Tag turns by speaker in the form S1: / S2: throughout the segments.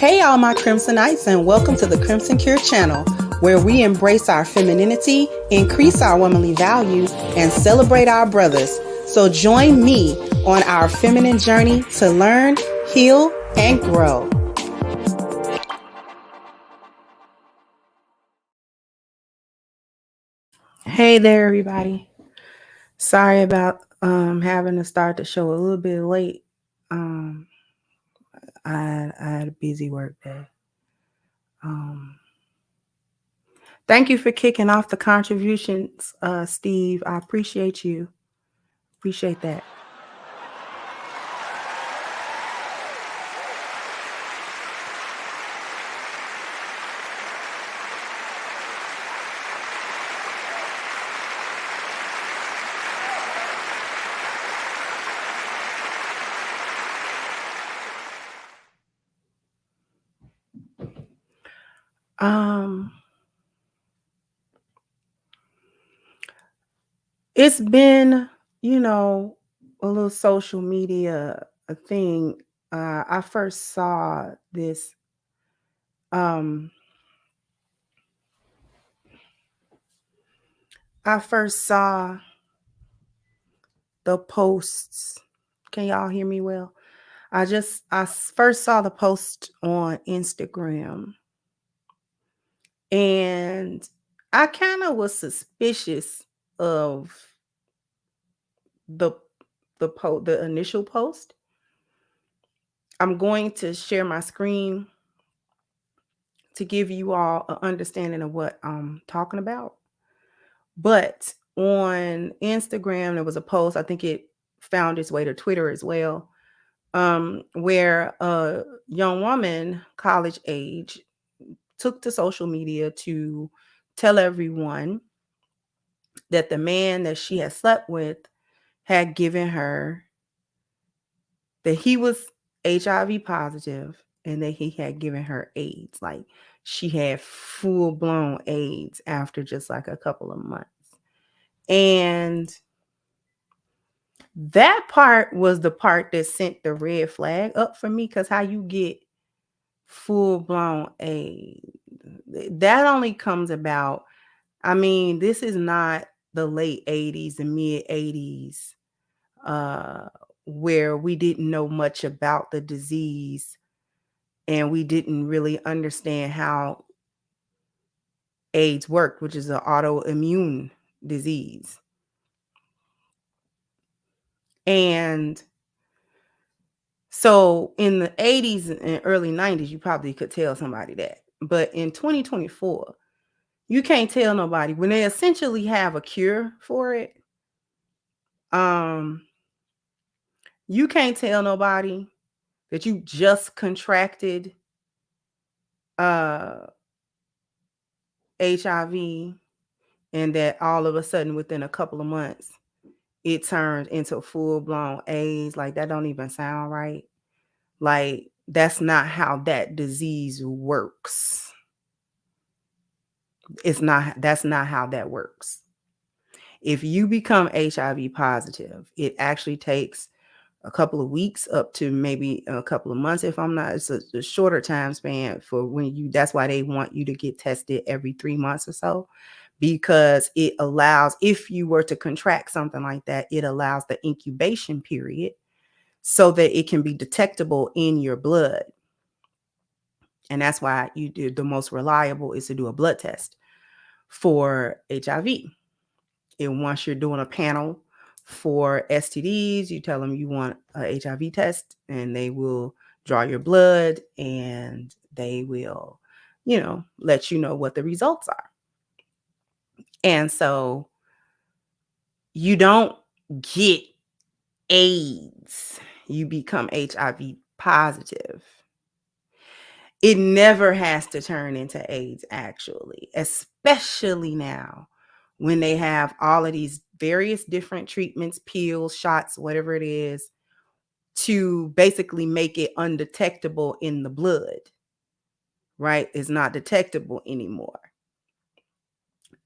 S1: Hey, all my Crimsonites, and welcome to the Crimson Cure channel, where we embrace our femininity, increase our womanly values, and celebrate our brothers. So join me on our feminine journey to learn, heal, and grow. Hey there, everybody. Sorry about having to start the show a little bit late. I had a busy work day. Thank you for kicking off the contributions, Steve. I appreciate you. Appreciate that. It's been, a little social media thing. I first saw this. I first saw the posts. Can y'all hear me well? I first saw the post on Instagram, and I kind of was suspicious of the initial post. I'm going to share my screen to give you all an understanding of what I'm talking about. But on Instagram, there was a post, I think it found its way to Twitter as well, where a young woman, college age, took to social media to tell everyone that the man that she had slept with had given her, that he was HIV positive and that he had given her AIDS. Like, she had full-blown AIDS after just like a couple of months. And that part was the part that sent the red flag up for me, because how you get full-blown AIDS, that only comes about, this is not the late 80s and mid 80s, where we didn't know much about the disease and we didn't really understand how AIDS worked, which is an autoimmune disease. And so in the 80s and early 90s, you probably could tell somebody that. But in 2024, you can't tell nobody when they essentially have a cure for it. You can't tell nobody that you just contracted HIV and that all of a sudden within a couple of months it turned into full-blown AIDS. Like, that don't even sound right. Like, that's not how that disease works. That's not how that works. If you become HIV positive, it actually takes a couple of weeks up to maybe a couple of months. If I'm not, it's a shorter time span for when that's why they want you to get tested every 3 months or so, because it allows, if you were to contract something like that, it allows the incubation period so that it can be detectable in your blood. And that's why you do, the most reliable is to do a blood test for HIV. And once you're doing a panel for STDs, you tell them you want a HIV test, and they will draw your blood and they will, let you know what the results are. And so you don't get AIDS, you become HIV positive. It never has to turn into AIDS, actually, especially now when they have all of these various different treatments, pills, shots, whatever it is, to basically make it undetectable in the blood, right? It's not detectable anymore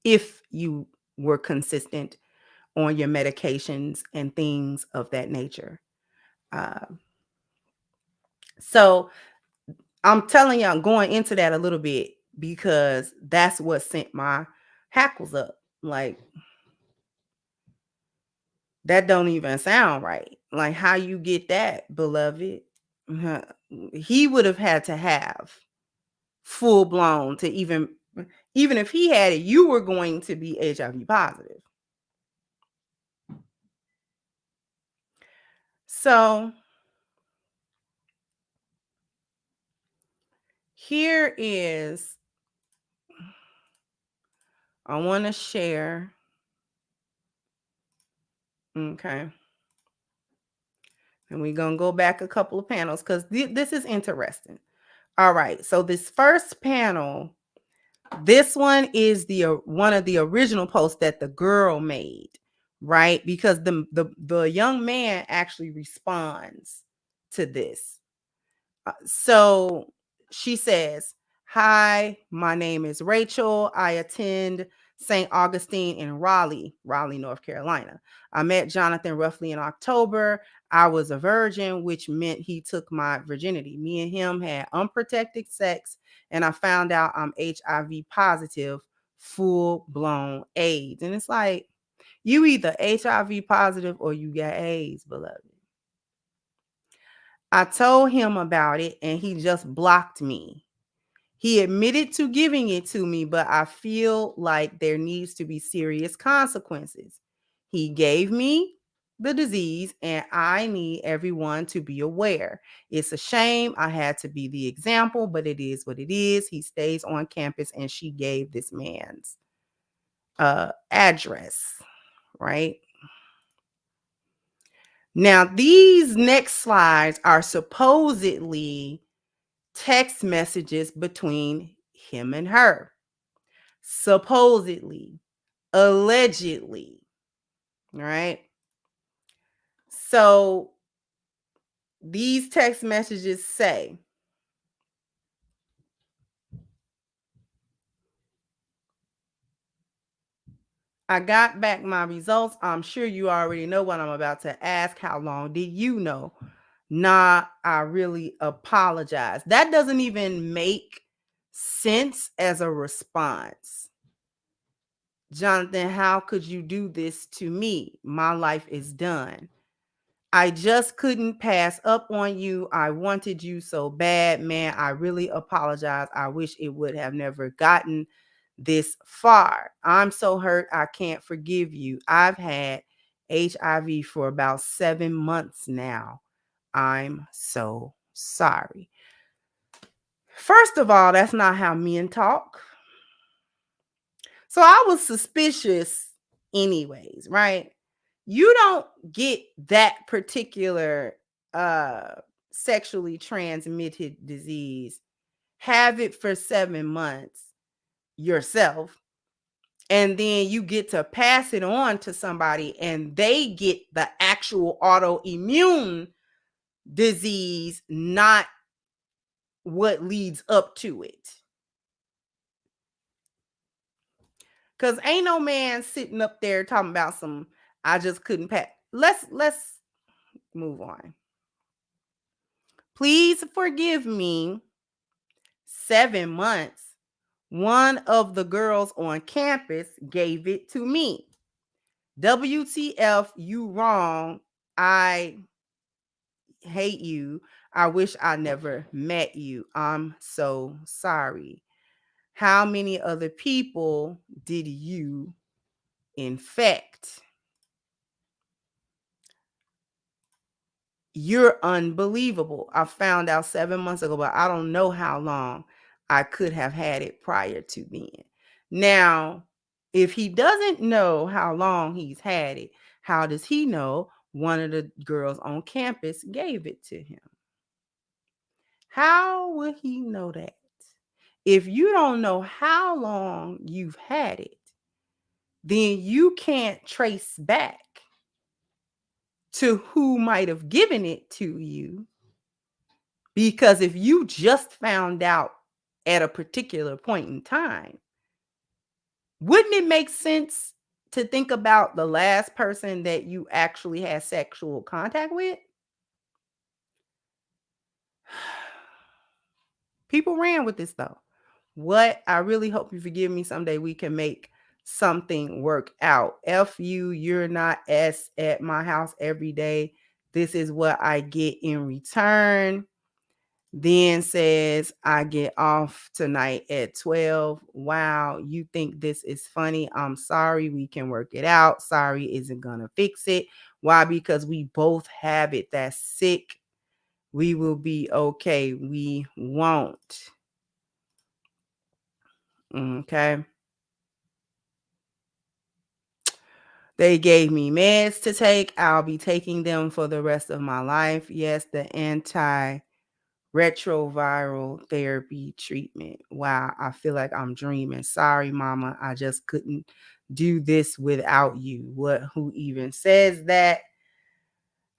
S1: if you were consistent on your medications and things of that nature. So I'm telling you, I'm going into that a little bit because that's what sent my hackles up. Like, that don't even sound right. Like, how you get that, beloved? He would have had to have full blown to even if he had it, you were going to be HIV positive. So here is, I want to share. Okay. And we're going to go back a couple of panels because this is interesting. All right. So this first panel, this one is the one of the original posts that the girl made, right? Because the young man actually responds to this. So she says, "Hi, my name is Rachel. I attend St. Augustine in Raleigh, North Carolina. I met Jonathan roughly in October. I was a virgin, which meant he took my virginity. Me and him had unprotected sex, and I found out I'm HIV positive, full blown AIDS." And it's like, you either HIV positive or you got AIDS, beloved. I told him about it and he just blocked me. He admitted to giving it to me, but I feel like there needs to be serious consequences. He gave me the disease and I need everyone to be aware. It's a shame I had to be the example, but it is what it is. He stays on campus and she gave this man's address, right? Now, these next slides are supposedly text messages between him and her. Supposedly, allegedly, right? So these text messages say, "I got back my results. I'm sure you already know what I'm about to ask. How long did you know? Nah, I really apologize." That doesn't even make sense as a response. "Jonathan, how could you do this to me? My life is done. I just couldn't pass up on you. I wanted you so bad, man. I really apologize. I wish it would have never gotten this far. I'm so hurt. I can't forgive you. I've had HIV for about 7 months now. I'm so sorry." First of all, that's not how men talk. So I was suspicious anyways, right? You don't get that particular sexually transmitted disease, have it for 7 months yourself, and then you get to pass it on to somebody and they get the actual autoimmune disease, not what leads up to it. Because ain't no man sitting up there talking about some, "I just couldn't pass." Let's move on. "Please forgive me. 7 months. One of the girls on campus gave it to me. WTF, you wrong. I hate you. I wish I never met you. I'm so sorry. How many other people did you infect? You're unbelievable. I found out 7 months ago, but I don't know how long I could have had it prior to then." Now, if he doesn't know how long he's had it, how does he know one of the girls on campus gave it to him? How would he know that? If you don't know how long you've had it, then you can't trace back to who might have given it to you. Because if you just found out at a particular point in time, wouldn't it make sense to think about the last person that you actually had sexual contact with? People ran with this though. What I really hope you forgive me someday we can make something work out. F you, you're not S at my house every day. This is what I get in return. Then says, I get off tonight at 12. Wow, you think this is funny? I'm sorry. We can work it out. Sorry isn't going to fix it. Why? Because we both have it. That's sick. We will be okay. We won't. Okay. They gave me meds to take. I'll be taking them for the rest of my life. Yes, the antiretroviral therapy treatment. Wow, I feel like I'm dreaming. Sorry, mama. I just couldn't do this without you. Who even says that?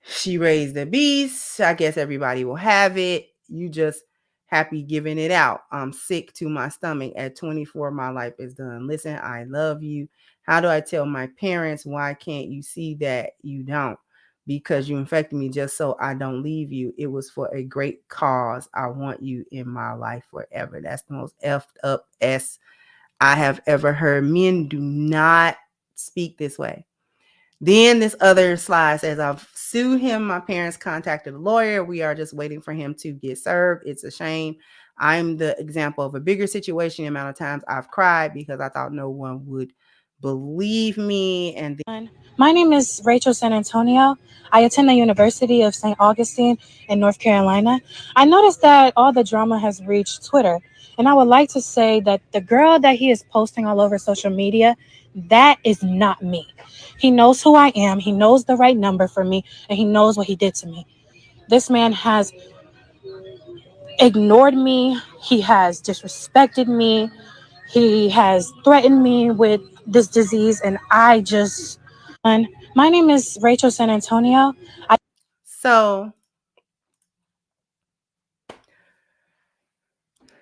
S1: She raised the beast. I guess everybody will have it. You just happy giving it out. I'm sick to my stomach. At 24, my life is done. Listen, I love you. How do I tell my parents? Why can't you see that you don't? Because you infected me just so I don't leave you. It was for a great cause. I want you in my life forever. That's the most effed up S I have ever heard. Men do not speak this way. Then this other slide says, I've sued him. My parents contacted a lawyer. We are just waiting for him to get served. It's a shame. I'm the example of a bigger situation. The amount of times I've cried because I thought no one would believe me. And
S2: My name is Rachel San Antonio. I attend the University of St. Augustine in North Carolina. I noticed that all the drama has reached Twitter, and I would like to say that the girl that he is posting all over social media, that is not me. He knows who I am, he knows the right number for me, and he knows what he did to me. This man has ignored me, he has disrespected me, he has threatened me with this disease, and I just. My name is Rachel San Antonio.
S1: so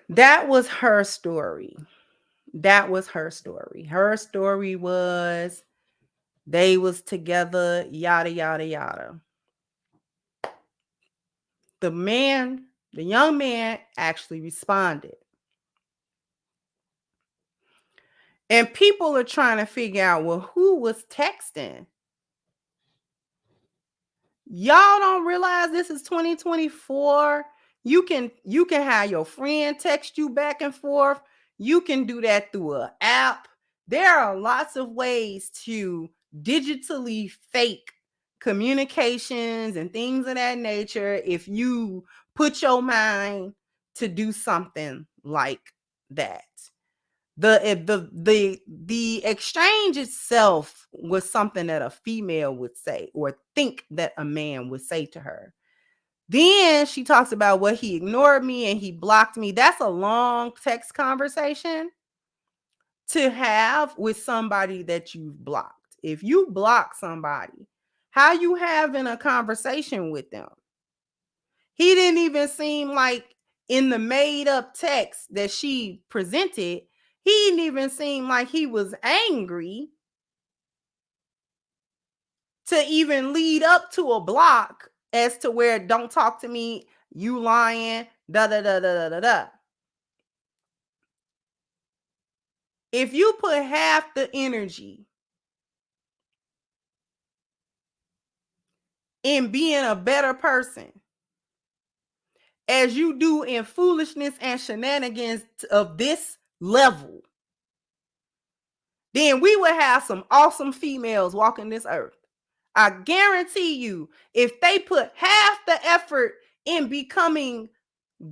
S1: that was her story. Her story was they was together, yada, yada, yada. The young man actually responded. And people are trying to figure out, well, who was texting? Y'all don't realize this is 2024. You can have your friend text you back and forth. You can do that through an app. There are lots of ways to digitally fake communications and things of that nature if you put your mind to do something like that. The exchange itself was something that a female would say or think that a man would say to her. Then she talks about what he ignored me and he blocked me. That's a long text conversation to have with somebody that you've blocked. If you block somebody, how you having a conversation with them? He didn't even seem like in the made up text that she presented, he didn't even seem like he was angry to even lead up to a block as to where don't talk to me, you lying, da da da da da da. If you put half the energy in being a better person as you do in foolishness and shenanigans of this level, then we would have some awesome females walking this earth. I guarantee you, if they put half the effort in becoming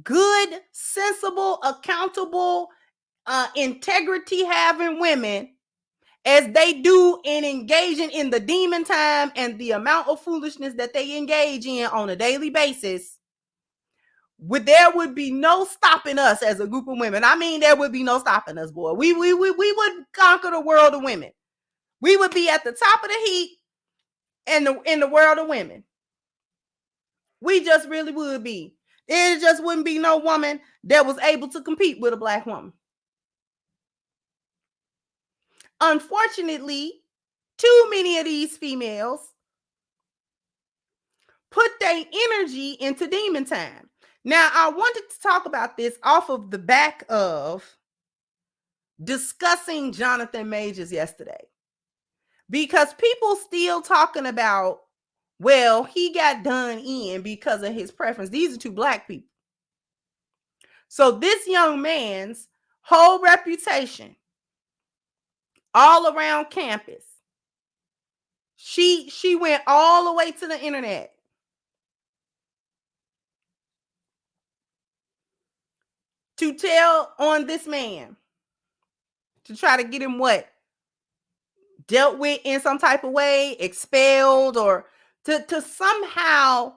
S1: good, sensible, accountable, integrity having women as they do in engaging in the demon time and the amount of foolishness that they engage in on a daily basis, there would be no stopping us as a group of women. I mean, there would be no stopping us, boy. We would conquer the world of women. We would be at the top of the heap in the world of women. We just really would be. There just wouldn't be no woman that was able to compete with a black woman. Unfortunately, too many of these females put their energy into demon time. Now, I wanted to talk about this off of the back of discussing Jonathan Majors yesterday, because people still talking about, well, he got done in because of his preference. These are two black people. So this young man's whole reputation all around campus, she went all the way to the internet to tell on this man, to try to get him what? Dealt with in some type of way, expelled, or to somehow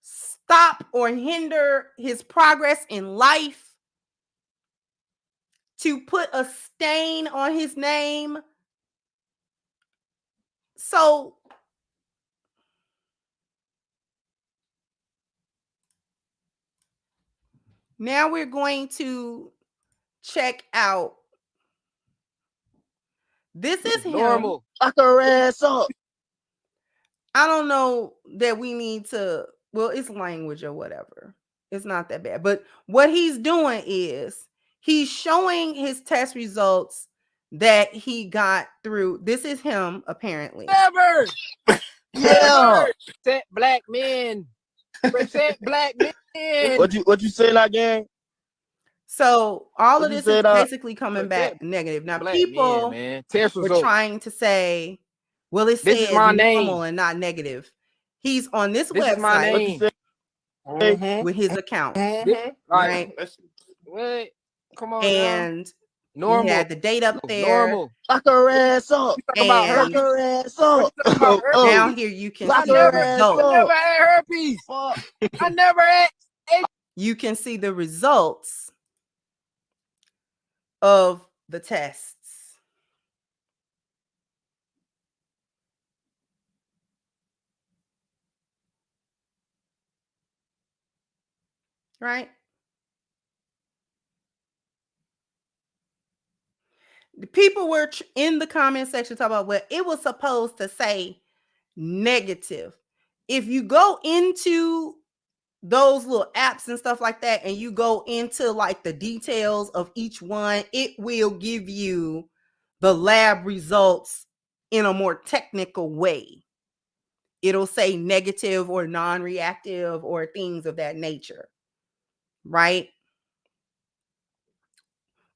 S1: stop or hinder his progress in life, to put a stain on his name. So now we're going to check out. This is him.
S3: Normal. Lock her ass up.
S1: I don't know that we need to, well, it's language or whatever. It's not that bad. But what he's doing is he's showing his test results that he got through. This is him, apparently.
S3: Never. Yeah. Protect black men. Protect black men. What you say that gang?
S1: So all of this is basically coming back negative. Now people were trying to say, well, it says normal and not negative. He's on this website with his account, right?
S3: What? Come on,
S1: and
S3: normal.
S1: He had the date up there.
S3: Normal. Lock her ass up. Lock her ass up.
S1: Down here you can see the results.
S3: I never had herpes. I never had.
S1: You can see the results of the tests. Right? The people were in the comment section talking about, well, it was supposed to say negative. If you go into those little apps and stuff like that, and you go into like the details of each one, it will give you the lab results in a more technical way. It'll say negative or non-reactive or things of that nature, right?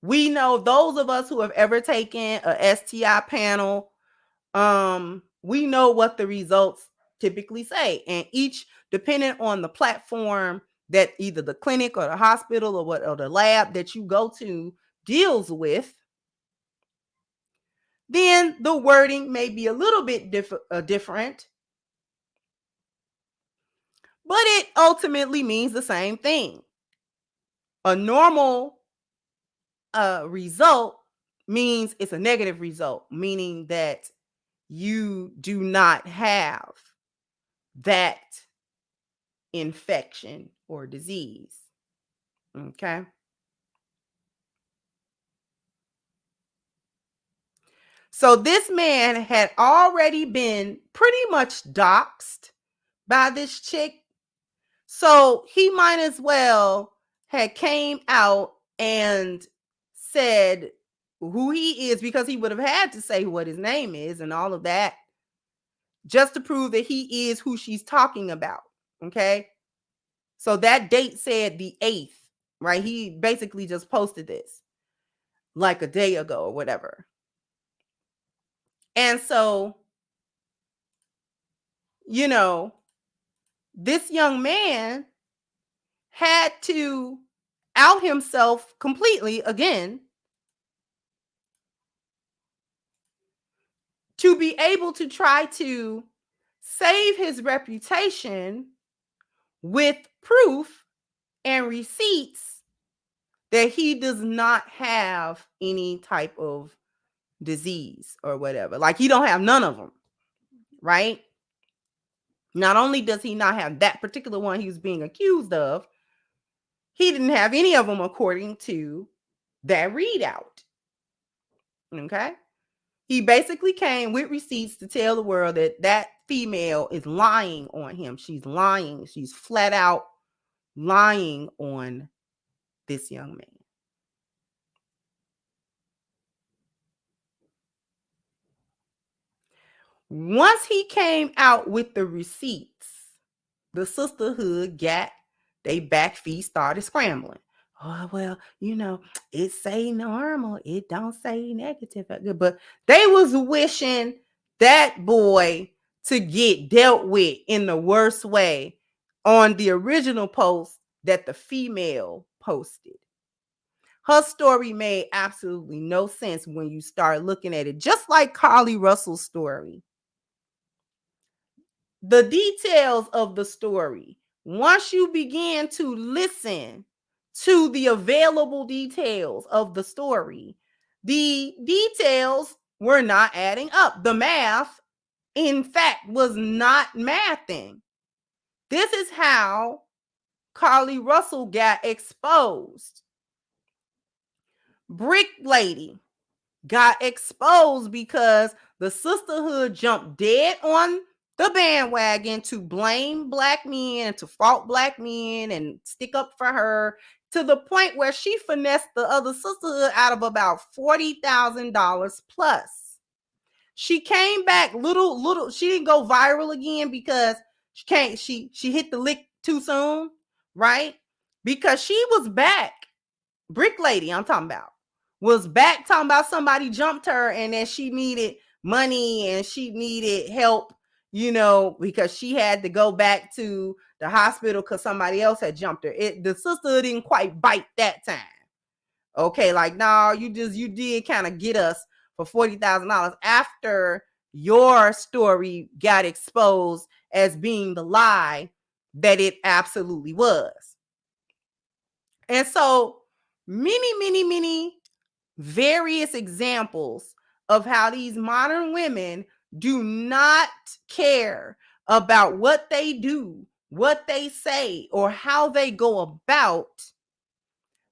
S1: We know, those of us who have ever taken a STI panel, we know what the results typically say, and each, depending on the platform that either the clinic or the hospital or the lab that you go to deals with, then the wording may be a little bit different, but it ultimately means the same thing. A normal result means it's a negative result, meaning that you do not have that infection or disease. Okay. So this man had already been pretty much doxxed by this chick. So he might as well had came out and said who he is, because he would have had to say what his name is and all of that, just to prove that he is who she's talking about. Okay. So that date said the 8th, right? He basically just posted this like a day ago or whatever. And so, you know, this young man had to out himself completely again to be able to try to save his reputation with proof and receipts that he does not have any type of disease or whatever. Like, he don't have none of them, right? Not only does he not have that particular one he was being accused of, he didn't have any of them according to that readout. Okay? He basically came with receipts to tell the world that that female is lying on him. She's lying. She's flat out lying on this young man. Once he came out with the receipts, the sisterhood got they back feet started scrambling. Oh, well, it say normal. It don't say negative. But they was wishing that boy to get dealt with in the worst way on the original post that the female posted. Her story made absolutely no sense when you start looking at it, just like Carly Russell's story. The details of the story, once you begin to listen to the available details of the story, the details were not adding up. The math, in fact, was not mathing. This is how Carly Russell got exposed. Brick Lady got exposed because the sisterhood jumped dead on the bandwagon to blame black men, to fault black men and stick up for her, to the point where she finessed the other sisterhood out of about $40,000 plus. She came back little. She didn't go viral again because she hit the lick too soon, right? Because she was back. Brick Lady, I'm talking about, was back talking about somebody jumped her and then she needed money and she needed help, because she had to go back to the hospital because somebody else had jumped her. The sister didn't quite bite that time. Okay, like, no, you did kind of get us for $40,000 after your story got exposed as being the lie that it absolutely was. And so many various examples of how these modern women do not care about what they do, what they say, or how they go about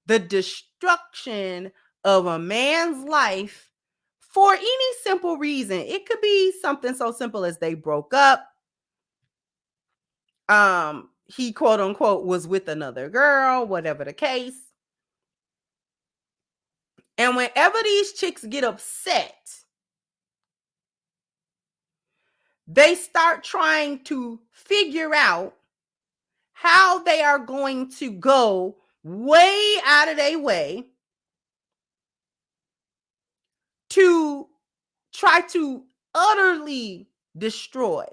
S1: the destruction of a man's life for any simple reason. It could be something so simple as they broke up. He, quote unquote, was with another girl, whatever the case. And whenever these chicks get upset, they start trying to figure out how they are going to go way out of their way to try to utterly destroy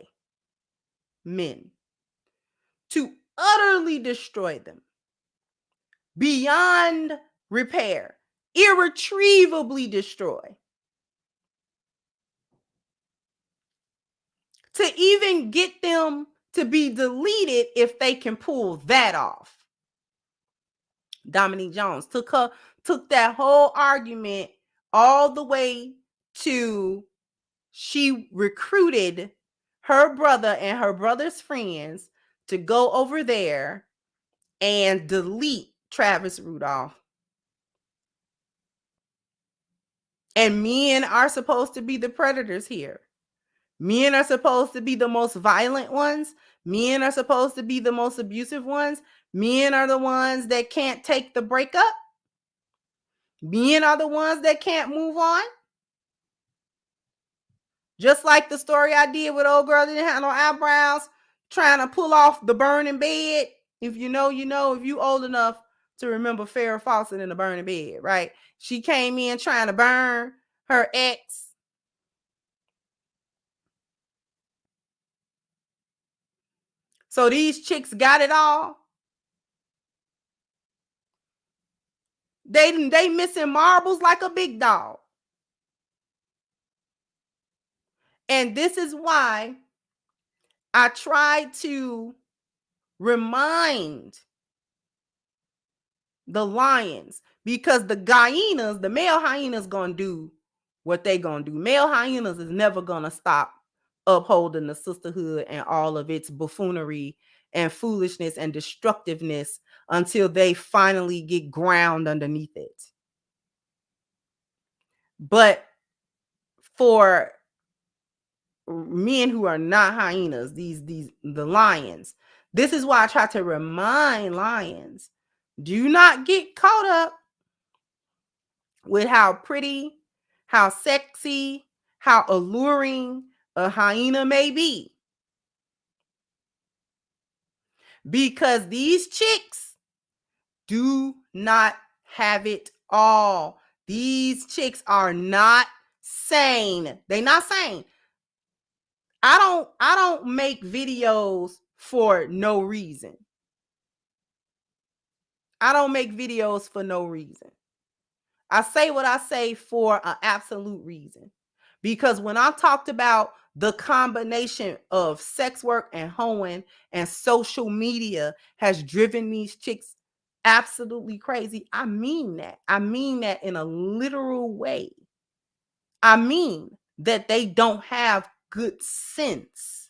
S1: men, to utterly destroy them beyond repair, irretrievably destroy. To even get them to be deleted if they can pull that off. Dominique Jones took that whole argument all the way to she recruited her brother and her brother's friends to go over there and delete Travis Rudolph. And men are supposed to be the predators here. Men are supposed to be the most violent ones. Men are supposed to be the most abusive ones. Men are the ones that can't take the breakup. Men are the ones that can't move on. Just like the story I did with old girl that didn't have no eyebrows, trying to pull off the burning bed. If you know, if you old enough to remember Farrah Fawcett in the burning bed, right? She came in trying to burn her ex. So these chicks got it all. They missing marbles like a big dog. And this is why I try to remind the lions, because the hyenas, the male hyenas, gonna do what they gonna do. Male hyenas is never gonna stop upholding the sisterhood and all of its buffoonery and foolishness and destructiveness until they finally get ground underneath it. But for men who are not hyenas, the lions, This is why I try to remind lions, do not get caught up with how pretty, how sexy, how alluring a hyena may be. Because these chicks do not have it all. These chicks are not sane. They're not sane. I don't make videos for no reason. I don't make videos for no reason. I say what I say for an absolute reason. Because when I talked about the combination of sex work and hoeing and social media has driven these chicks absolutely crazy, I mean that. I mean that in a literal way. I mean that they don't have good sense.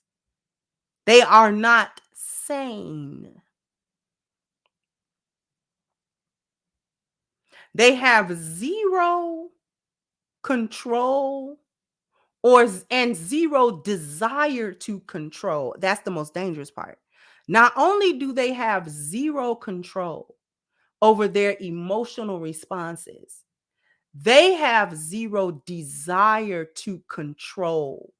S1: They are not sane. They have zero control and zero desire to control. That's the most dangerous part. Not only do they have zero control over their emotional responses, they have zero desire to control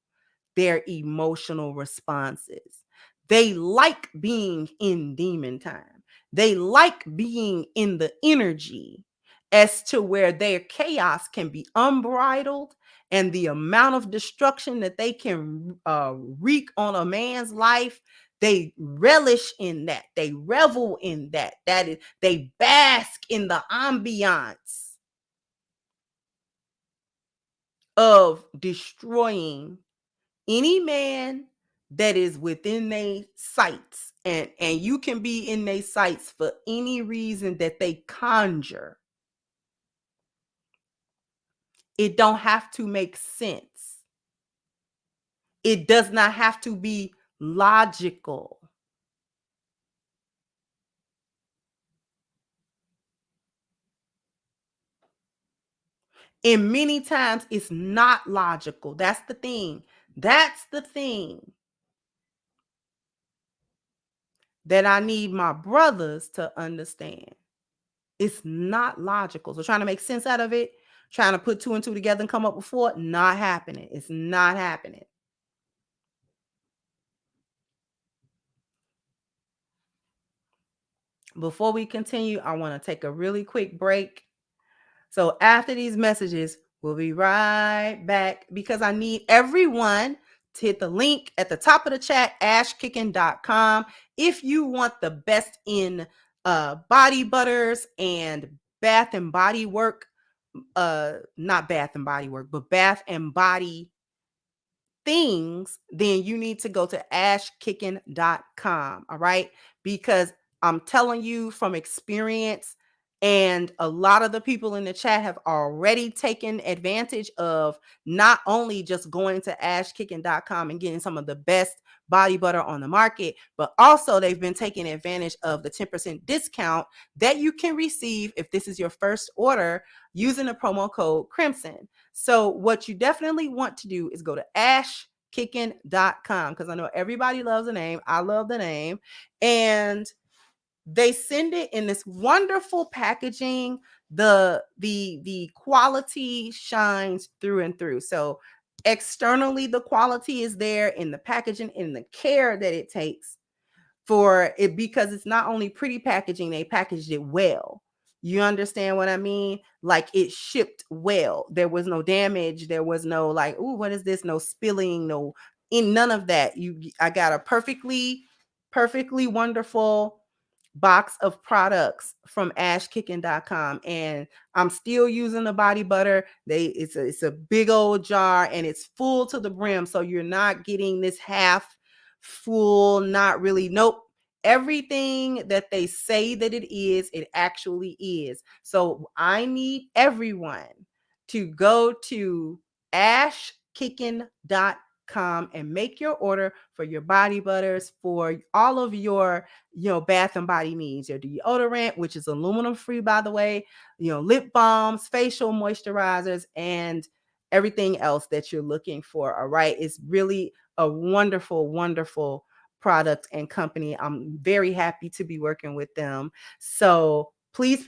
S1: their emotional responses. They like being in demon time. They like being in the energy as to where their chaos can be unbridled, and the amount of destruction that they can wreak on a man's life, they relish in that. They revel in that. That is, they bask in the ambiance of destroying any man that is within their sights, and you can be in their sights for any reason that they conjure. It don't have to make sense. It does not have to be logical. And many times it's not logical. That's the thing. That's the thing that I need my brothers to understand. It's not logical. So trying to make sense out of it, trying to put 2 and 2 together and come up with 4, not happening. It's not happening. Before we continue, I want to take a really quick break. So after these messages, we'll be right back because I need everyone to hit the link at the top of the chat, ashkicking.com. If you want the best in body butters and bath and body work, not bath and body work, but bath and body things, then you need to go to ashkicking.com. All right. Because I'm telling you from experience, and a lot of the people in the chat have already taken advantage of not only just going to ashkicking.com and getting some of the best body butter on the market, but also they've been taking advantage of the 10% discount that you can receive if this is your first order using the promo code Crimson. So what you definitely want to do is go to ashkicking.com, because I know everybody loves the name. I love the name. And they send it in this wonderful packaging. The quality shines through and through. So externally, the quality is there in the packaging, in the care that it takes for it, because it's not only pretty packaging, they packaged it well. You understand what I mean? Like, it shipped well. There was no damage. There was no like, oh, what is this? No spilling, no in none of that. I got a perfectly wonderful box of products from ashkicking.com, and I'm still using the body butter. It's a big old jar, and it's full to the brim, so you're not getting this half full, not really. Nope. Everything that they say that it is, it actually is. So I need everyone to go to ashkicking.com and make your order for your body butters, for all of your bath and body needs, your deodorant, which is aluminum free, by the way, lip balms, facial moisturizers, and everything else that you're looking for. All right. It's really a wonderful, wonderful product and company. I'm very happy to be working with them. So please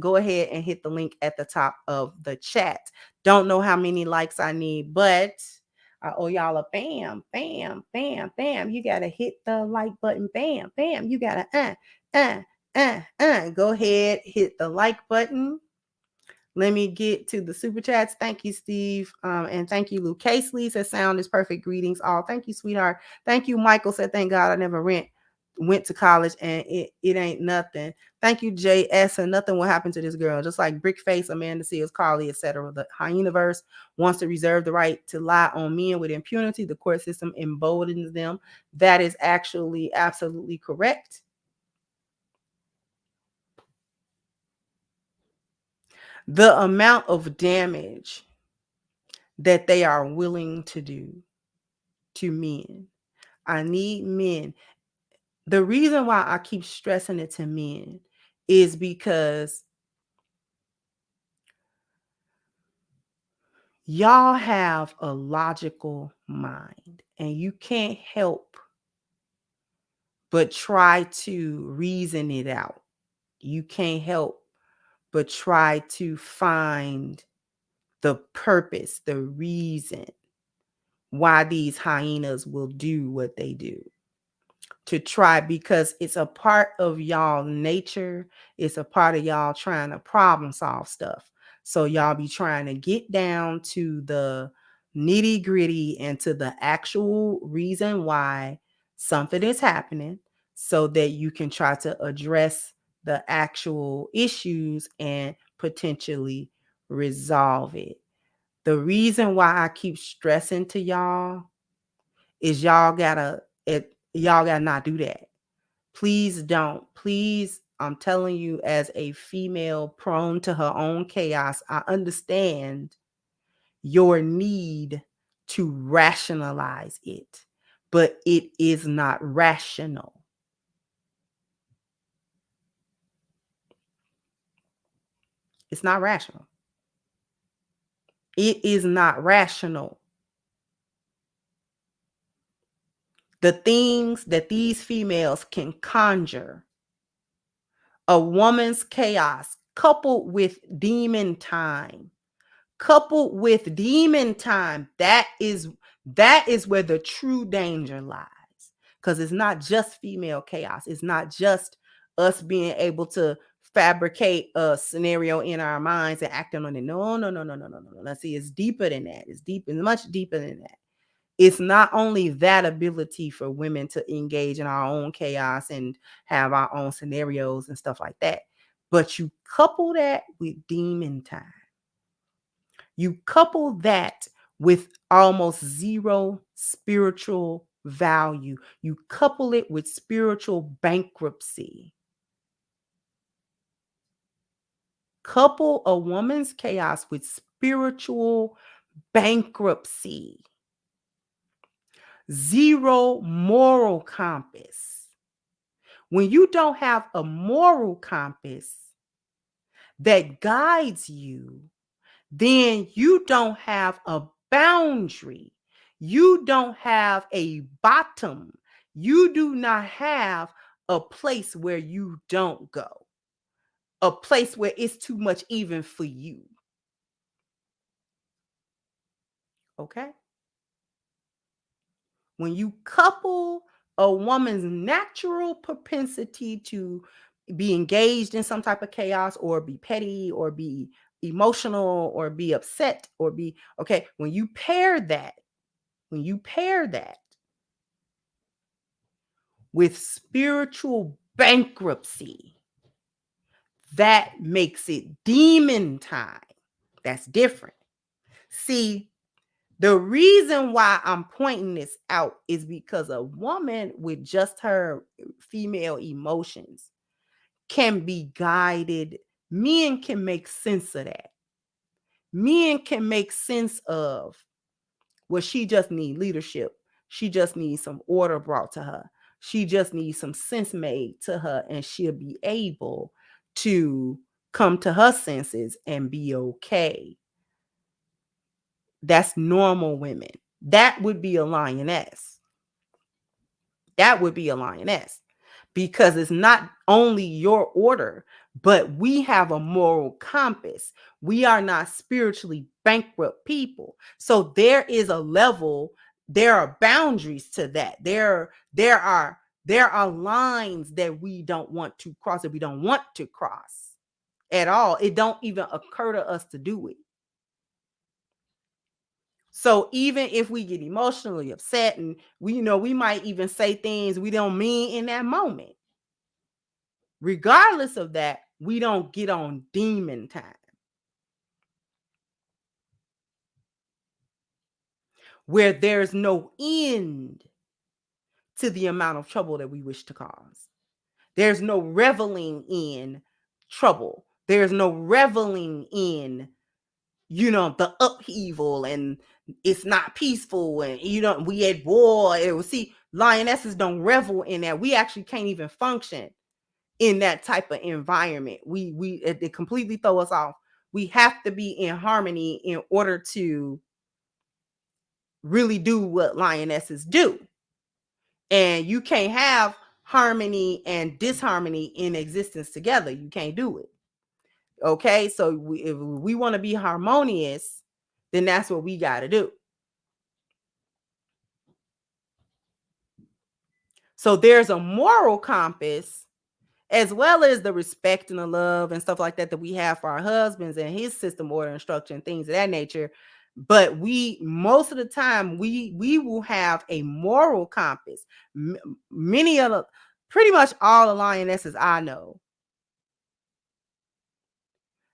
S1: go ahead and hit the link at the top of the chat. Don't know how many likes I need, but I owe y'all a bam, bam, bam, bam. You got to hit the like button. Bam, bam. You got to, go ahead, hit the like button. Let me get to the super chats. Thank you, Steve. And thank you, Luke Casely said sound is perfect. Greetings all. Thank you, sweetheart. Thank you, Michael said, thank God I never went to college and it ain't nothing. Thank you, JS, and nothing will happen to this girl. Just like Brickface, Amanda Seals, Carly, etc. The Hyeniverse wants to reserve the right to lie on men with impunity. The court system emboldens them. That is actually absolutely correct. The amount of damage that they are willing to do to men. I need men. The reason why I keep stressing it to men is because y'all have a logical mind and you can't help but try to reason it out. You can't help but try to find the purpose, the reason why these hyenas will do what they do. To try, because it's a part of y'all nature. It's a part of y'all trying to problem solve stuff. So y'all be trying to get down to the nitty gritty and to the actual reason why something is happening so that you can try to address the actual issues and potentially resolve it. The reason why I keep stressing to y'all is y'all gotta not do that. Please don't. Please, I'm telling you, as a female prone to her own chaos, I understand your need to rationalize it, but it is not rational. It's not rational. It is not rational. The things that these females can conjure, a woman's chaos coupled with demon time, that is where the true danger lies. Because it's not just female chaos. It's not just us being able to fabricate a scenario in our minds and acting on it. No. Let's see, it's deeper than that. It's much deeper than that. It's not only that ability for women to engage in our own chaos and have our own scenarios and stuff like that, but you couple that with demon time. You couple that with almost zero spiritual value. You couple it with spiritual bankruptcy. Couple a woman's chaos with spiritual bankruptcy. Zero moral compass. When you don't have a moral compass that guides you, then you don't have a boundary. You don't have a bottom. You do not have a place where you don't go. A place where it's too much even for you. Okay? When you couple a woman's natural propensity to be engaged in some type of chaos or be petty or be emotional or be upset or be, okay, when you pair that with spiritual bankruptcy, that makes it demon time. That's different. See, the reason why I'm pointing this out is because a woman with just her female emotions can be guided. Men can make sense of that. Men can make sense of, well, she just needs leadership. She just needs some order brought to her. She just needs some sense made to her, and she'll be able to come to her senses and be okay. That's normal women. That would be a lioness. That would be a lioness, because it's not only your order, but we have a moral compass. We are not spiritually bankrupt people. So there is a level, there are boundaries to that. There are lines that we don't want to cross, that we don't want to cross at all. It don't even occur to us to do it. So even if we get emotionally upset and we might even say things we don't mean in that moment, regardless of that, we don't get on demon time, where there's no end to the amount of trouble that we wish to cause. There's no reveling in trouble. There's no reveling in, the upheaval, and it's not peaceful, and we at war. See, lionesses don't revel in that. We actually can't even function in that type of environment. It completely throw us off. We have to be in harmony in order to really do what lionesses do. And you can't have harmony and disharmony in existence together. You can't do it. Okay, so if we want to be harmonious, then that's what we got to do. So there's a moral compass, as well as the respect and the love and stuff like that we have for our husbands and his system, order, and structure, and things of that nature. But most of the time, we will have a moral compass. Pretty much all the lionesses I know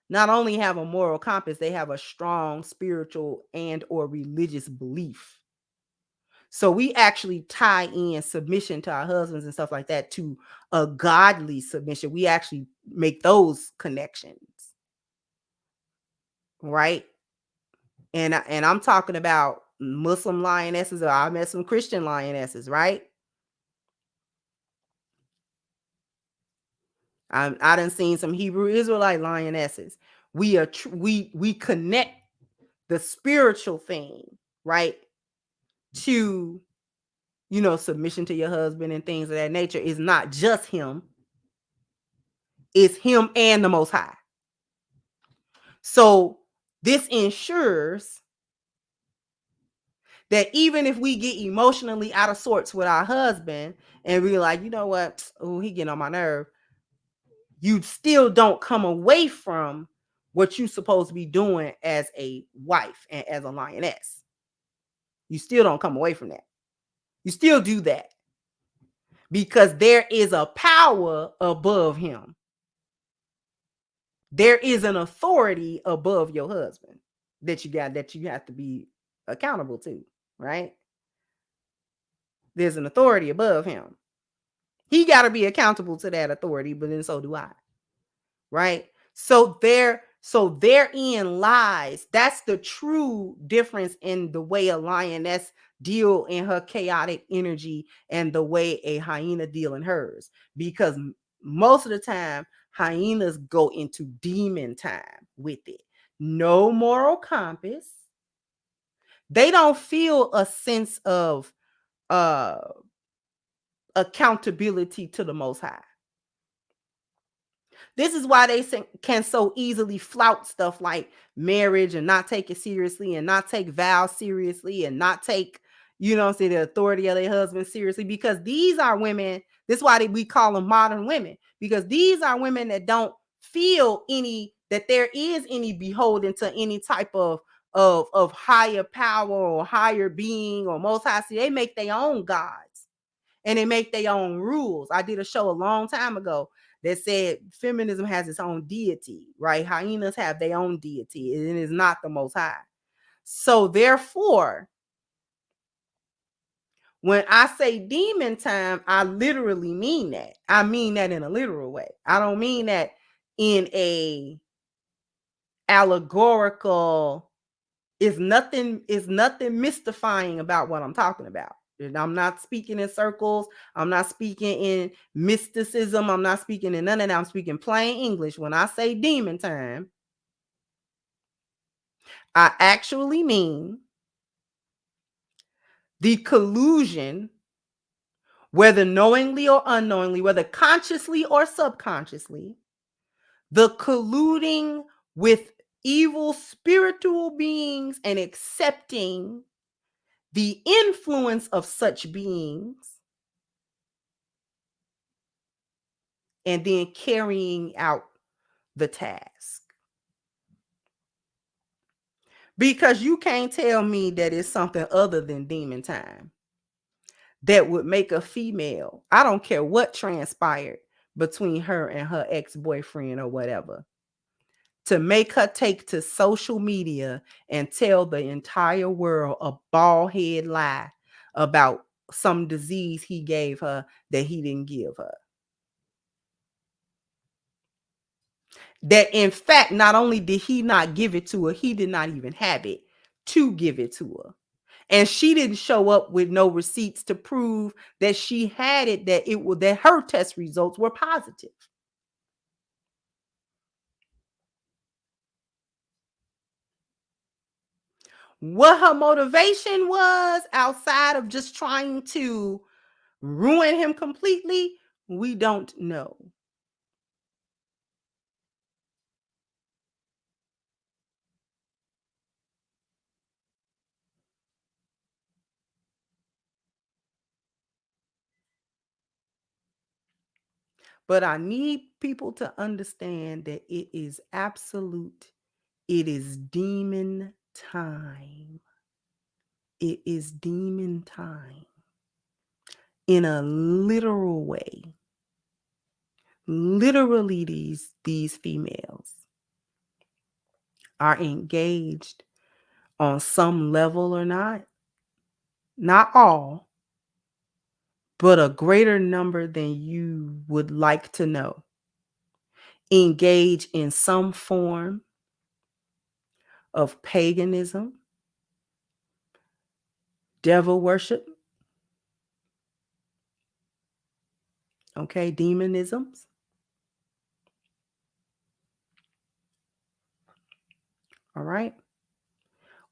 S1: not only have a moral compass, they have a strong spiritual and or religious belief. So we actually tie in submission to our husbands and stuff like that to a godly submission. We actually make those connections, right? And I'm talking about Muslim lionesses, or I met some Christian lionesses, right? I done seen some Hebrew Israelite lionesses. We connect the spiritual thing, right, to submission to your husband and things of that nature. Is not just him, it's him and the Most High. So this ensures that even if we get emotionally out of sorts with our husband and we're like, you know what, oh, he getting on my nerve, you still don't come away from what you're supposed to be doing as a wife and as a lioness. You still don't come away from that. You still do that because there is a power above him. There is an authority above your husband that you have to be accountable to, right? There's an authority above him. He got to be accountable to that authority, but then so do I, right? So therein lies, that's the true difference in the way a lioness deal in her chaotic energy and the way a hyena deal in hers. Because most of the time, hyenas go into demon time with it. No moral compass. They don't feel a sense of accountability to the Most High. This is why they can so easily flout stuff like marriage and not take it seriously and not take vows seriously and not take, the authority of their husband seriously, because these are women. This is why we call them modern women, because these are women that don't feel that there is any beholden to any type of higher power or higher being or Most High. See, they make their own gods and they make their own rules. I did a show a long time ago that said feminism has its own deity, right? Hyenas have their own deity, and it is not the Most High. So therefore, when I say demon time, I literally mean that. I mean that in a literal way. I don't mean that in a allegorical. Is nothing mystifying about what I'm talking about. I'm not speaking in circles. I'm not speaking in mysticism. I'm not speaking in none of that. I'm speaking plain English. When I say demon time, I actually mean the collusion whether knowingly or unknowingly, whether consciously or subconsciously, the colluding with evil spiritual beings and accepting the influence of such beings, and then carrying out the task. Because you can't tell me that it's something other than demon time that would make a female, I don't care what transpired between her and her ex-boyfriend or whatever, to make her take to social media and tell the entire world a bald-head lie about some disease he gave her that he didn't give her. That in fact, not only did he not give it to her, he did not even have it to give it to her. And she didn't show up with no receipts to prove that she had it, that her test results were positive. What her motivation was outside of just trying to ruin him completely, we don't know. But I need people to understand that it is absolute. It is demon time. It is demon time. In a literal way. Literally, these females are engaged on some level or not. Not all, but a greater number than you would like to know. Engage in some form of paganism, devil worship, okay, demonisms. All right.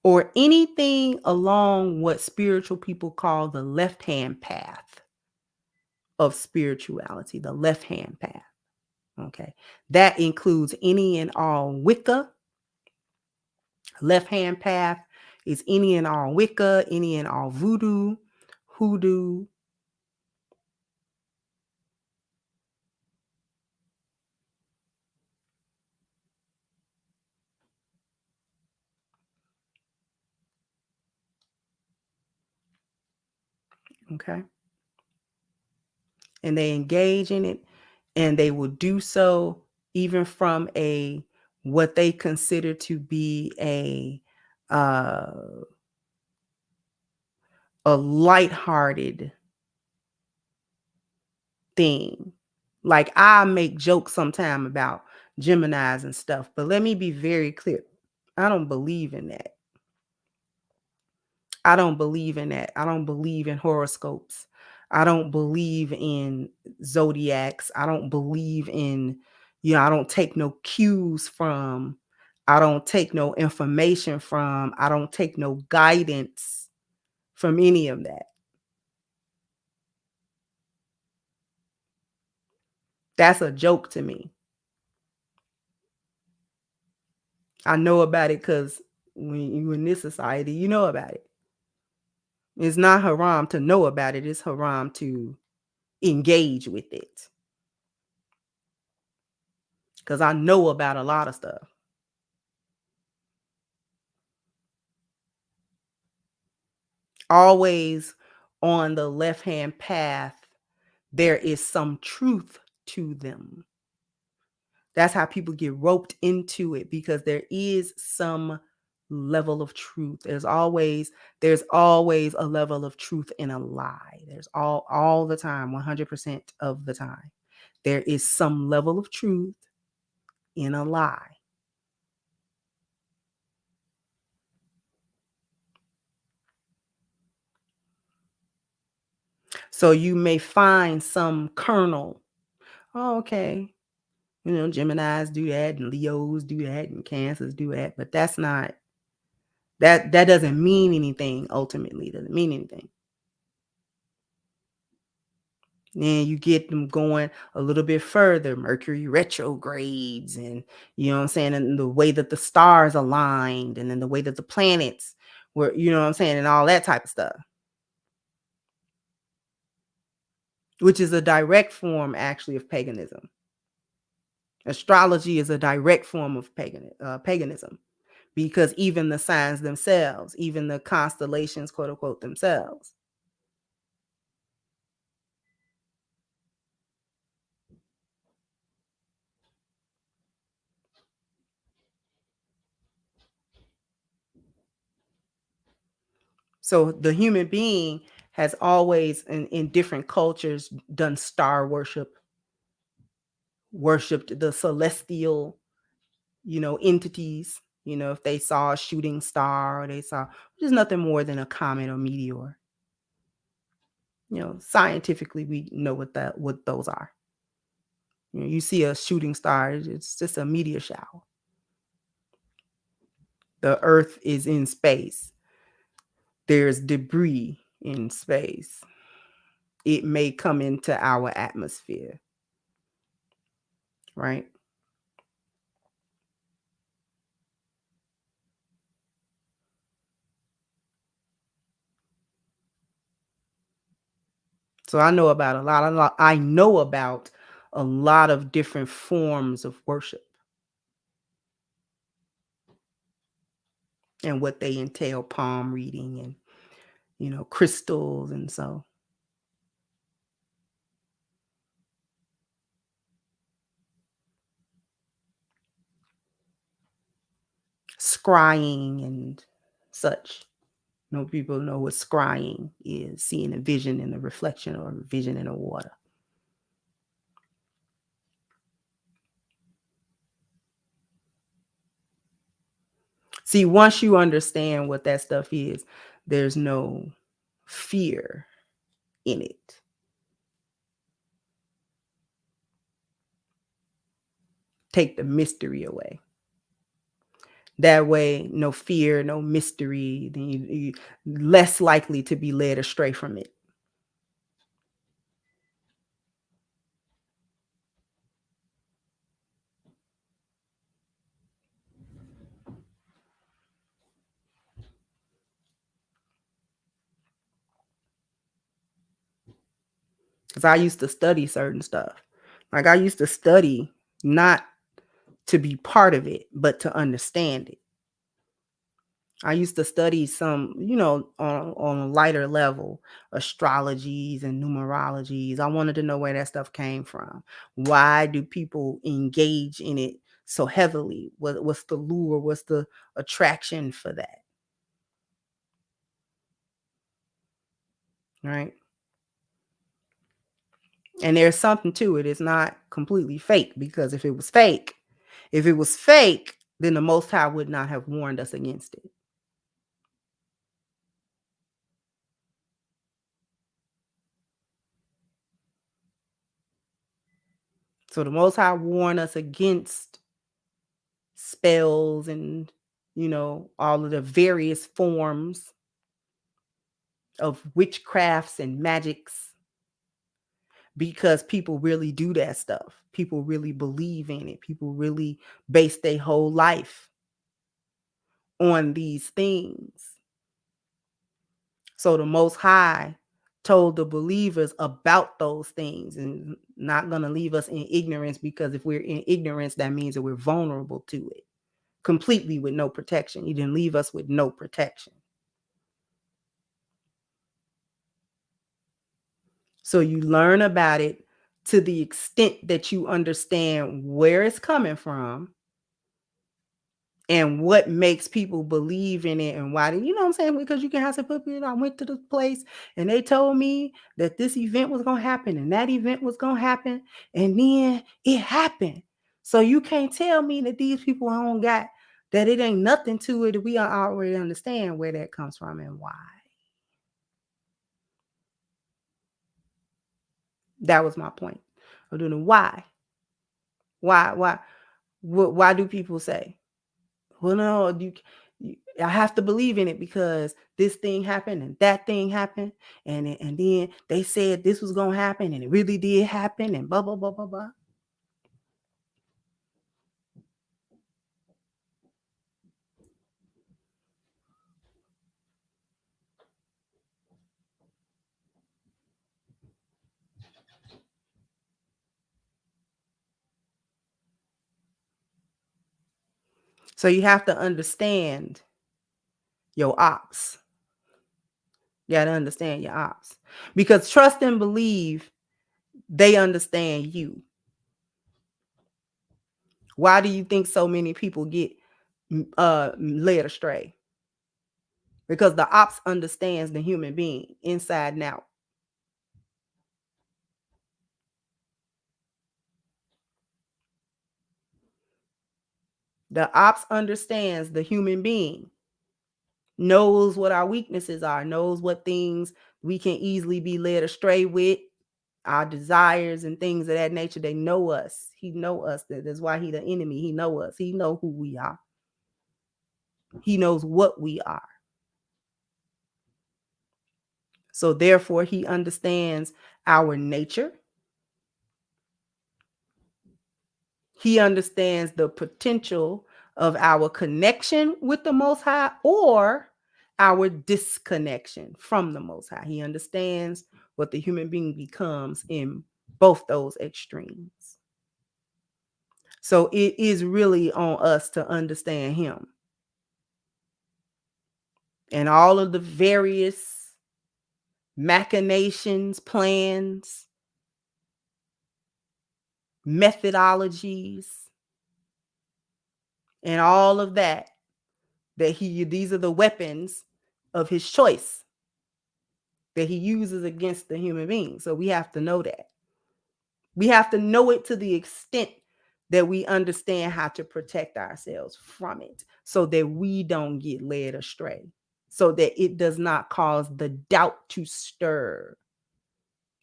S1: Or anything along what spiritual people call the left-hand path of spirituality, the left-hand path. Okay. That includes any and all Wicca. Left-hand path is any and all Wicca, any and all voodoo, hoodoo. Okay. And they engage in it, and they will do so even from what they consider to be a lighthearted thing. Like, I make jokes sometime about Geminis and stuff, but let me be very clear. I don't believe in that. I don't believe in that. I don't believe in horoscopes. I don't believe in zodiacs. I don't believe in, I don't take no cues from, I don't take no information from, I don't take no guidance from any of that. That's a joke to me. I know about it because when you're in this society, you know about it. It's not haram to know about it. It's haram to engage with it. Because I know about a lot of stuff. Always on the left-hand path, there is some truth to them. That's how people get roped into it, because there is some level of truth. There's always a level of truth in a lie. There's all the time, 100% of the time. There is some level of truth in a lie. So you may find some kernel. Oh, okay. Geminis do that, and Leos do that, and Cancers do that, but that's not, that doesn't mean anything ultimately. It doesn't mean anything. Then you get them going a little bit further, Mercury retrogrades, and you know what I'm saying, and the way that the stars aligned, and then the way that the planets were, you know what I'm saying, and all that type of stuff, which is a direct form actually of paganism. Astrology is a direct form of paganism, because even the signs themselves, even the constellations, quote unquote, themselves. So the human being has always, in different cultures, done star worship, worshipped the celestial, entities. If they saw a shooting star, or they saw, which is nothing more than a comet or meteor. Scientifically, we know what those are. You see a shooting star, it's just a meteor shower. The Earth is in space. There's debris in space. It may come into our atmosphere, right? So I know about a lot of different forms of worship and what they entail, palm reading and, crystals, and so. Scrying and such. People know what scrying is, seeing a vision in the reflection or a vision in the water. See, once you understand what that stuff is, there's no fear in it. Take the mystery away. That way, no fear, no mystery, then you're less likely to be led astray from it. Because I used to study certain stuff. Like, I used to study not to be part of it, but to understand it. I used to study some, on a lighter level, astrologies and numerologies. I wanted to know where that stuff came from. Why do people engage in it so heavily? What's the lure? What's the attraction for that? Right? And there's something to it. It's not completely fake, because if it was fake, then the Most High would not have warned us against it. So the Most High warned us against spells and, all of the various forms of witchcrafts and magics, because people really do that stuff. People really believe in it. People really base their whole life on these things. So the Most High told the believers about those things, and not going to leave us in ignorance, because if we're in ignorance, that means that we're vulnerable to it, completely with no protection. He didn't leave us with no protection. So you learn about it to the extent that you understand where it's coming from and what makes people believe in it, and why. You know what I'm saying? Because you can have some people, I went to this place and they told me that this event was going to happen and that event was going to happen, and then it happened. So you can't tell me that these people don't got, that it ain't nothing to it. We already understand where that comes from and why. That was my point. I don't know why. Why do people say, Well, no, I have to believe in it because this thing happened and that thing happened, and then they said this was gonna happen, and it really did happen, and blah blah blah blah blah. So you have to understand your ops. You got to understand your ops, because trust and believe, they understand you. Why do you think so many people get led astray? Because the ops understands the human being inside and out. The ops understands the human being, knows what our weaknesses are, knows what things we can easily be led astray with, our desires and things of that nature. They know us. He know us. That's why he the enemy. He know us. He know who we are. He knows what we are. So therefore, he understands our nature. He understands the potential of our connection with the Most High or our disconnection from the Most High. He understands what the human being becomes in both those extremes. So it is really on us to understand him and all of the various machinations, plans, methodologies, and all of that, these are the weapons of his choice that he uses against the human being. So we have to know that. We have to know it to the extent that we understand how to protect ourselves from it so that we don't get led astray, so that it does not cause the doubt to stir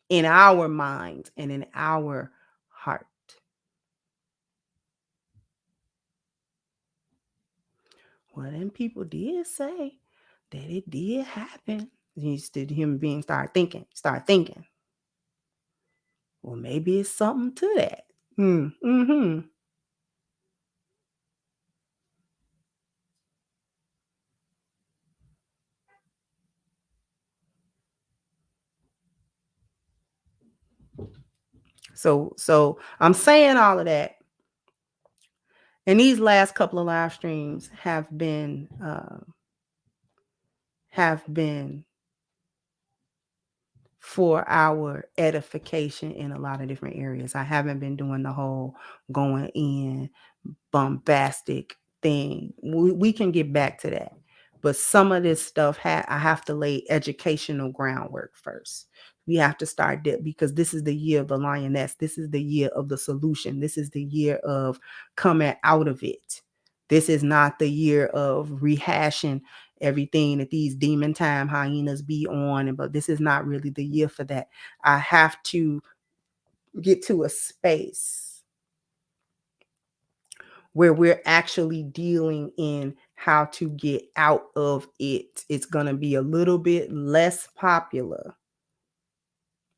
S1: in our minds and in our heart. Well, then people did say that it did happen. The human beings start thinking. Well, maybe it's something to that. Mm-hmm. So I'm saying all of that. And these last couple of live streams have been for our edification in a lot of different areas. I haven't been doing the whole going in bombastic thing. We can get back to that. But some of this stuff, I have to lay educational groundwork first. We have to start that, because this is the year of the lioness. This is the year of the solution. This is the year of coming out of it. This is not the year of rehashing everything that these demon time hyenas be on. But this is not really the year for that. I have to get to a space where we're actually dealing in how to get out of it. It's going to be a little bit less popular.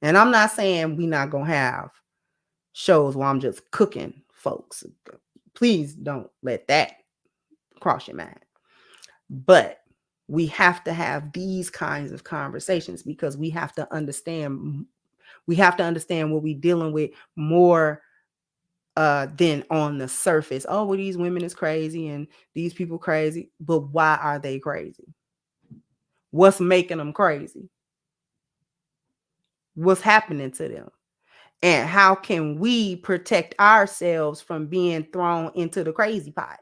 S1: And I'm not saying we're not going to have shows where I'm just cooking folks. Please don't let that cross your mind. But we have to have these kinds of conversations, because we have to understand what we're dealing with more than on the surface. Oh, well, these women is crazy and these people crazy. But why are they crazy? What's making them crazy? What's happening to them? And how can we protect ourselves from being thrown into the crazy pot?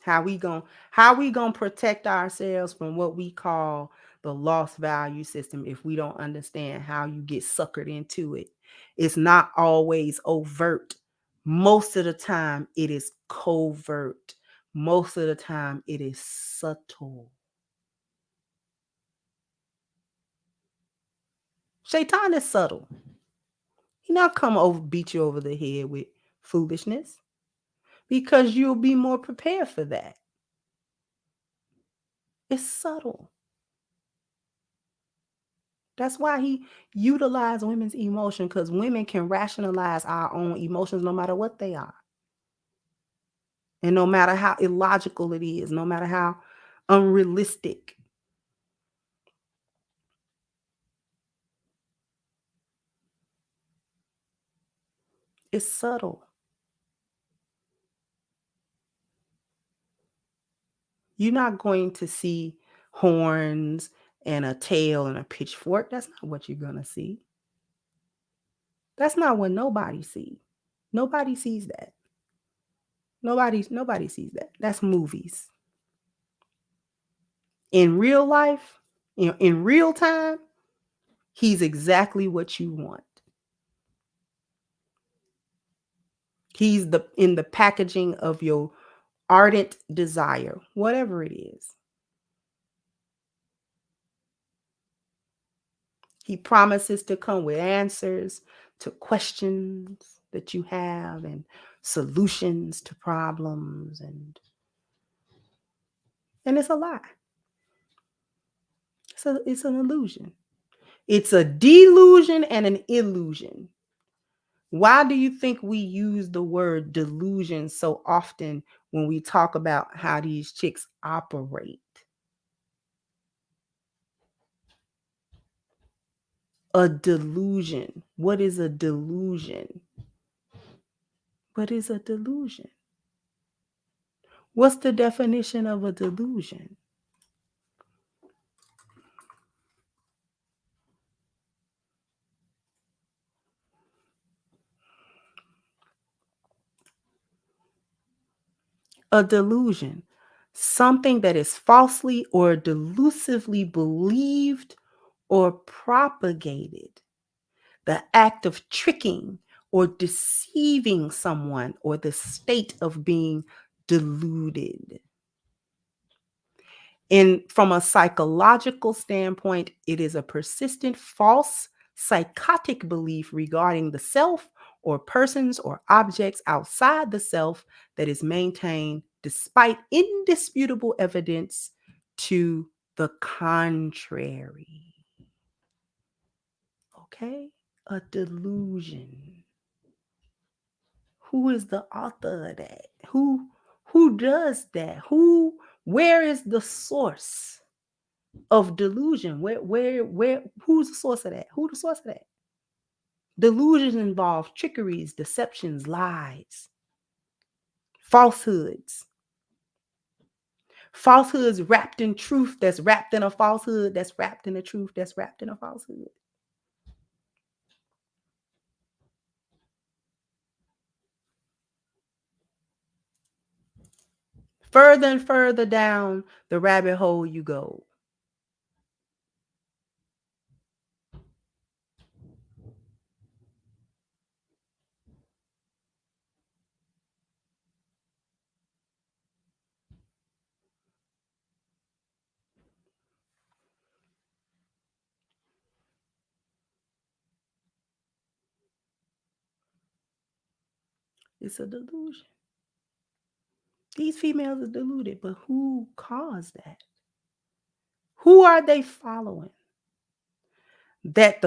S1: How we gonna protect ourselves from what we call the lost value system if we don't understand how you get suckered into it It's not always overt. Most of the time, it is covert. Most of the time, it is subtle. Shaitan is subtle. He not come over beat you over the head with foolishness, because you'll be more prepared for that. It's subtle. That's why he utilized women's emotion, because women can rationalize our own emotions no matter what they are. And no matter how illogical it is, no matter how unrealistic. It's subtle. You're not going to see horns and a tail and a pitchfork. That's not what you're going to see. That's not what nobody sees. Nobody sees that. Nobody sees that. That's movies. In real life, in real time, he's exactly what you want. He's in the packaging of your ardent desire, whatever it is. He promises to come with answers to questions that you have and solutions to problems, and it's a lie. It's an illusion. It's a delusion and an illusion. Why do you think we use the word delusion so often when we talk about how these chicks operate? A delusion. What is a delusion? What is a delusion? What's the definition of a delusion? A delusion, something that is falsely or delusively believed or propagated. The act of tricking or deceiving someone, or the state of being deluded. From a psychological standpoint, it is a persistent false psychotic belief regarding the self or persons or objects outside the self that is maintained despite indisputable evidence to the contrary. Okay? A delusion. Who is the author of that? Who does that? Where is the source of delusion? Where who's the source of that? Who's the source of that? Delusions involve trickeries, deceptions, lies, falsehoods. Falsehoods wrapped in truth that's wrapped in a falsehood, that's wrapped in a truth that's wrapped in a falsehood. Further and further down the rabbit hole you go. It's a delusion. These females are deluded, but who caused that? Who are they following? That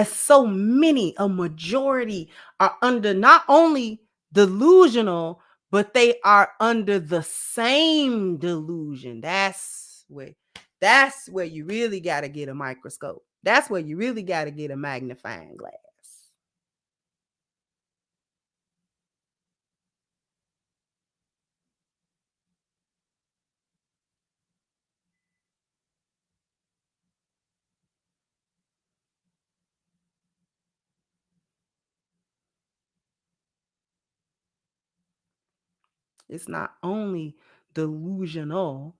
S1: so many, a majority, are under not only delusional, but they are under the same delusion. That's where you really got to get a microscope. That's where you really got to get a magnifying glass. It's not only delusional,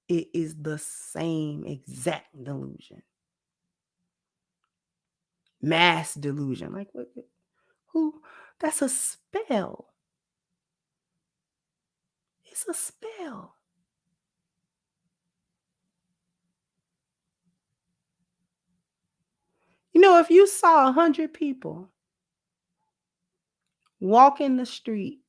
S1: it is the same exact delusion. mass delusion. Like, what? Who? That's a spell. It's a spell. You know, if you saw 100 people walk in the street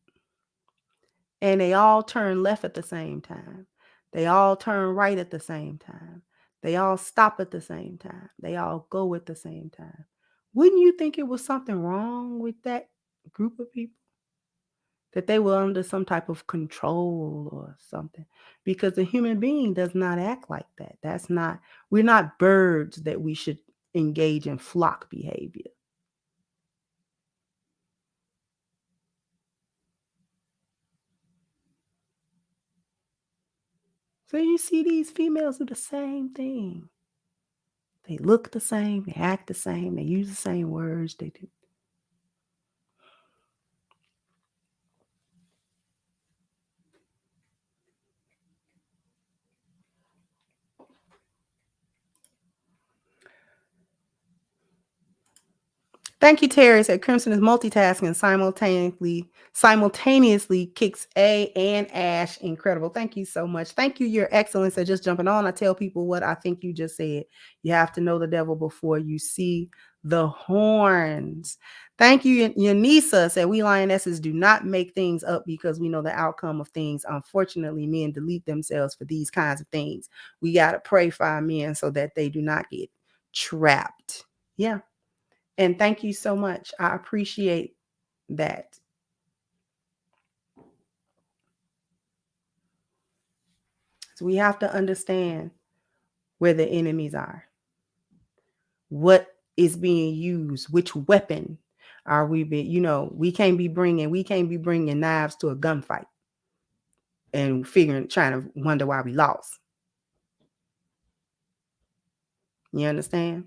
S1: and they all turn left at the same time, they all turn right at the same time, they all stop at the same time, they all go at the same time, wouldn't you think it was something wrong with that group of people? That they were under some type of control or something? Because the human being does not act like that. We're not birds that we should engage in flock behavior. So you see these females do the same thing. They look the same, they act the same, they use the same words, they do. Thank you, Terry. Said Crimson is multitasking simultaneously kicks A and Ash. Incredible. Thank you so much. Thank you, Your Excellence, for just jumping on. I tell people what I think you just said. You have to know the devil before you see the horns. Thank you, Yanisa. Said we lionesses do not make things up because we know the outcome of things. Unfortunately, men delete themselves for these kinds of things. We got to pray for our men so that they do not get trapped. Yeah. And thank you so much. I appreciate that. So we have to understand where the enemies are. What is being used? Which weapon are we being? You know, we can't be bringing knives to a gunfight and trying to wonder why we lost. You understand?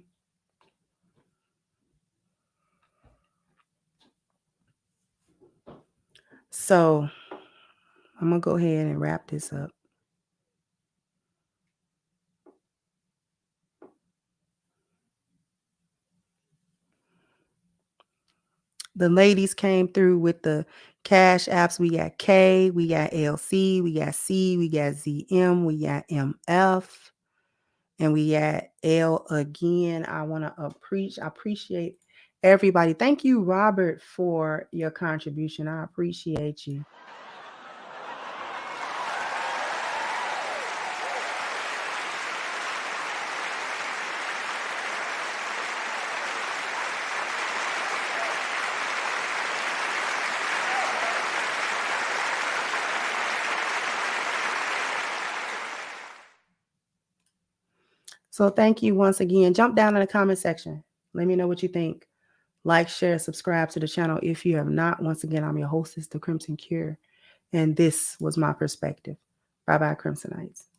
S1: So I'm going to go ahead and wrap this up. The ladies came through with the cash apps. We got K, we got LC, we got C, we got ZM, we got MF, and we got L again. I appreciate everybody. Thank you, Robert, for your contribution. I appreciate you. So thank you once again. Jump down in the comment section. Let me know what you think. Like, share, subscribe to the channel if you have not. Once again, I'm your hostess, The Crimson Cure, and this was my perspective. Bye-bye, Crimsonites.